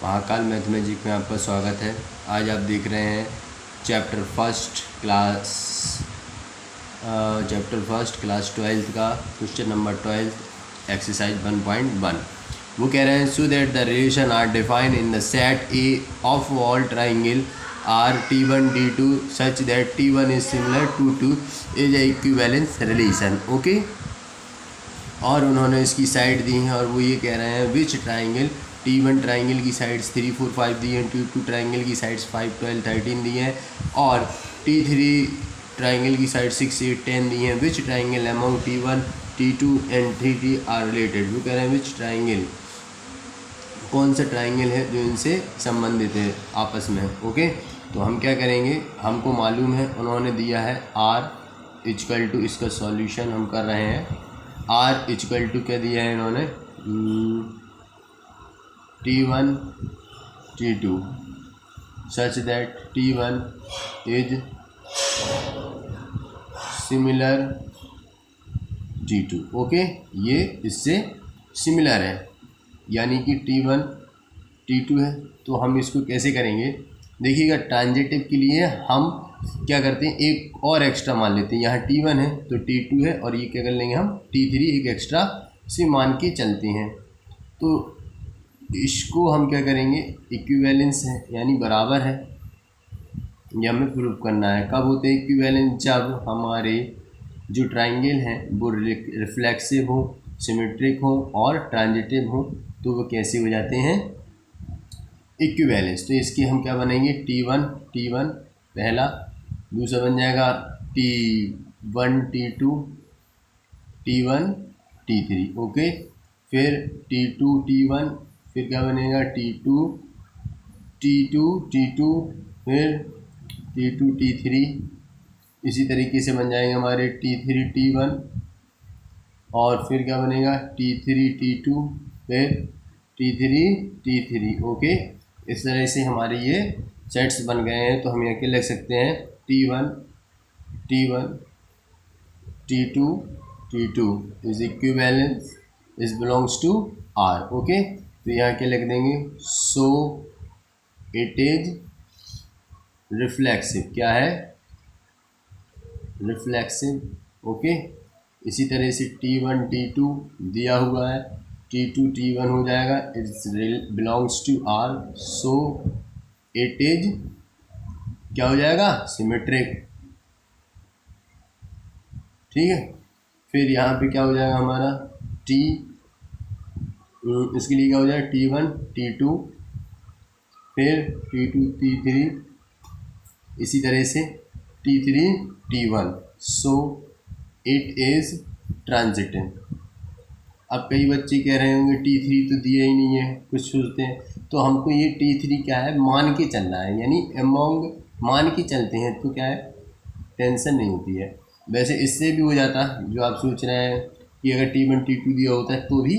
Mahakal mathematics में आपका स्वागत है। आज आप देख रहे हैं चैप्टर फर्स्ट क्लास 12 का क्वेश्चन नंबर 12 एक्सरसाइज 1.1। वो कह रहे हैं so that the relation are define in the set A of all triangle are T1 T2 such that T1 is similar to 2 is a equivalence relation. Okay, और उन्होंने इसकी side दी है और वो ये कह रहे हैं विच ट्राइंगल T1 ट्राइंगल की साइड्स 3, 4, 5 दी हैं, T2 ट्राइंगल की साइड्स 5, 12, 13 दी हैं और T3 ट्राइंगल की साइड 6, 8, 10 दी हैं। Which triangle among T1 T2 and T3 are related. वो कह रहे हैं विच ट्राइंगल, कौन सा ट्राइंगल है जो इनसे संबंधित है आपस में। ओके, तो हम क्या करेंगे, हमको मालूम है उन्होंने दिया है R इक्वल टू, इसका सॉल्यूशन हम कर रहे हैं। R इक्वल टू क्या दिया है इन्होंने, T1 T2 such that T1 is similar T2। Okay, ये इससे सिमिलर है यानी कि T1 T2 है। तो हम इसको कैसे करेंगे, देखिएगा ट्रांजिटिव के लिए हम क्या करते हैं, एक और एक्स्ट्रा मान लेते हैं। यहाँ T1 है तो T2 है और ये क्या कर लेंगे हम T3 एक एक्स्ट्रा से मान के चलते हैं। तो इसको हम क्या करेंगे, इक्विवेलेंस है यानी बराबर है, ये हमें प्रूफ करना है। कब होते हैं इक्विवेलेंस, जब हमारे जो ट्राइंगल हैं वो रिफ्लेक्सिव हो, सिमेट्रिक हो और ट्रांजिटिव हो, तो वो कैसे हो जाते हैं इक्विवेलेंस। तो इसकी हम क्या बनेंगे, T1 पहला, दूसरा बन जाएगा T1 T2 T1 T3। Okay, फिर T2 T1, फिर क्या बनेगा T2 T2 फिर T2 T3। इसी तरीके से बन जाएंगे हमारे T3 T1 और फिर क्या बनेगा T3 T2 फिर T3 T3। ओके, इस तरह से हमारे ये सेट्स बन गए हैं। तो हम यहाँ के लिख सकते हैं T1 T2 T2 is equivalence is belongs to R। Okay, तो यहाँ के लिख देंगे सो इट इज रिफ्लेक्सिव, क्या है रिफ्लेक्सिव। ओके, इसी तरह से T1 T2 दिया हुआ है, T2 T1 हो जाएगा it's belongs to R, so it is क्या हो जाएगा सिमेट्रिक। ठीक है, फिर यहाँ पे क्या हो जाएगा हमारा इसके लिए क्या हो जाएगा T1 T2 फिर T2 T3, इसी तरह से T3 T1, so it is transitive. अब कई बच्चे कह रहे होंगे T3 तो दिया ही नहीं है, कुछ सोचते हैं, तो हमको ये T3 क्या है मान के चलना है, यानी अमोंग मान के चलते हैं तो क्या है टेंशन नहीं होती है। वैसे इससे भी हो जाता जो आप सोच रहे हैं कि अगर T1 T2 दिया होता है तो भी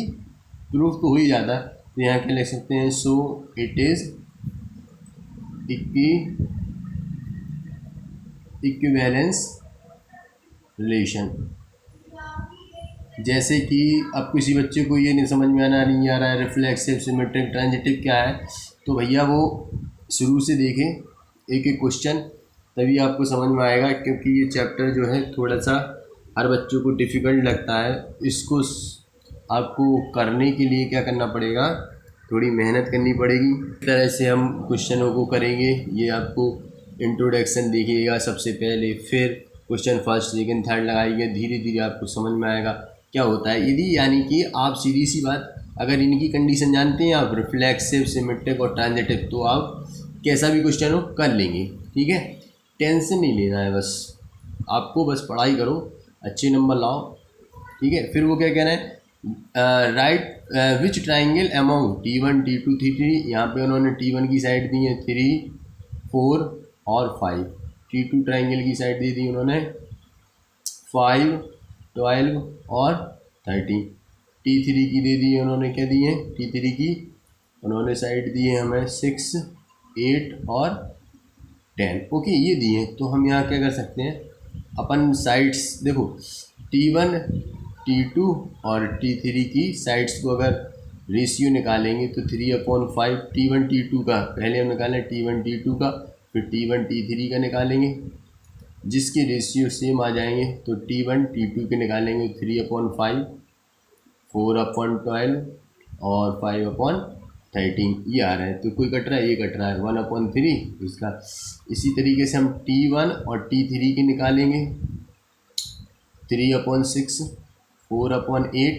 प्रूफ तो हो ही जाता। तो यहाँ क्या लिख सकते हैं, so it is equivalence relation. जैसे कि अब किसी बच्चे को ये नहीं समझ में नहीं आ रहा है रिफ्लेक्सिव सिमेट्रिक ट्रांजिटिव क्या है, तो भैया वो शुरू से देखें एक एक क्वेश्चन, तभी आपको समझ में आएगा। क्योंकि ये चैप्टर जो है थोड़ा सा हर बच्चों को डिफ़िकल्ट लगता है, इसको आपको करने के लिए क्या करना पड़ेगा, थोड़ी मेहनत करनी पड़ेगी। इस तरह से हम क्वेश्चनों को करेंगे। ये आपको इंट्रोडक्शन देखिएगा सबसे पहले, फिर क्वेश्चन फर्स्ट सेकंड थर्ड लगाइएगा, धीरे धीरे आपको समझ में आएगा क्या होता है। यदि यानी कि आप सीधी सी बात, अगर इनकी कंडीशन जानते हैं आप रिफ्लेक्सिव सिमेट्रिक और ट्रांजिटिव, तो आप कैसा भी क्वेश्चन हो कर लेंगे। ठीक है, टेंशन नहीं लेना है, बस आपको बस पढ़ाई करो, अच्छे नंबर लाओ। ठीक है, फिर वो क्या कह रहे हैं, right which triangle among T1 T2 T3। यहाँ पे उन्होंने T1 की साइड दी है 3, 4 और 5, T2 ट्राइंगल की साइड दी थी उन्होंने 5, 12 और 13, T3 की दे दी है उन्होंने, क्या दी है T3 की उन्होंने साइड दी है हमें 6, 8 और 10। ओके, ये दी है। तो हम यहाँ क्या कर सकते हैं, अपन साइड्स देखो T1 T2 और T3 की साइड्स को अगर रेशियो निकालेंगे तो 3/5 T1 T2 का पहले हम निकालें T1 T2 का, फिर T1 T3 का निकालेंगे, जिसके रेशियो सेम आ जाएंगे तो T1 T2 के निकालेंगे 3/5 4/12 और 5/13 ये आ रहा है। तो कोई कट रहा है, ये कट रहा है 1/3 इसका। इसी तरीके से हम T1 और T3 के निकालेंगे 3/6 4/8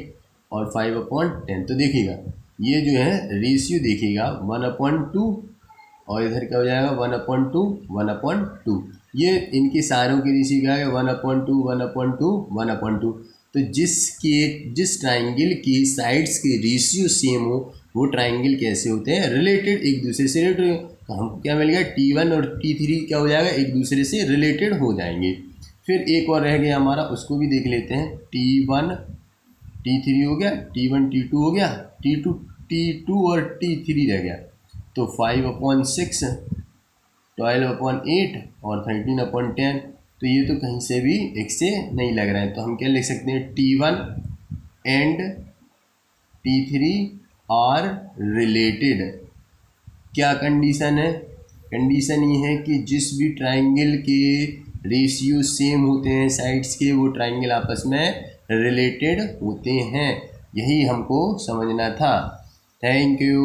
और 5/10। तो देखिएगा ये जो है रेशियो देखिएगा 1/2 और इधर क्या हो जाएगा 1/2 1/2। ये इनके सारों की रेशियो क्या है 1/2 1/2 1/2। तो जिस ट्राइंगल की साइड्स के रेशियो सेम हो वो ट्राइंगल कैसे होते हैं, रिलेटेड, एक दूसरे से रिलेटेड। तो हमको क्या मिल गया T1 और T3 क्या हो जाएगा, एक दूसरे से रिलेटेड हो जाएंगे। फिर एक और रह गया हमारा, उसको भी देख लेते हैं। T1 T3 हो गया, T1 T2 हो गया, T2 और T3 रह गया। तो 5/6 12/8 और 13/10। तो ये तो कहीं से भी एक से नहीं लग रहा है, तो हम क्या लिख सकते हैं T1 and T3 are related. क्या कंडीशन है, कंडीशन ये है कि जिस भी ट्राइंगल के रेशियो सेम होते हैं साइड्स के, वो ट्राइंगल आपस में रिलेटेड होते हैं। यही हमको समझना था। Thank you.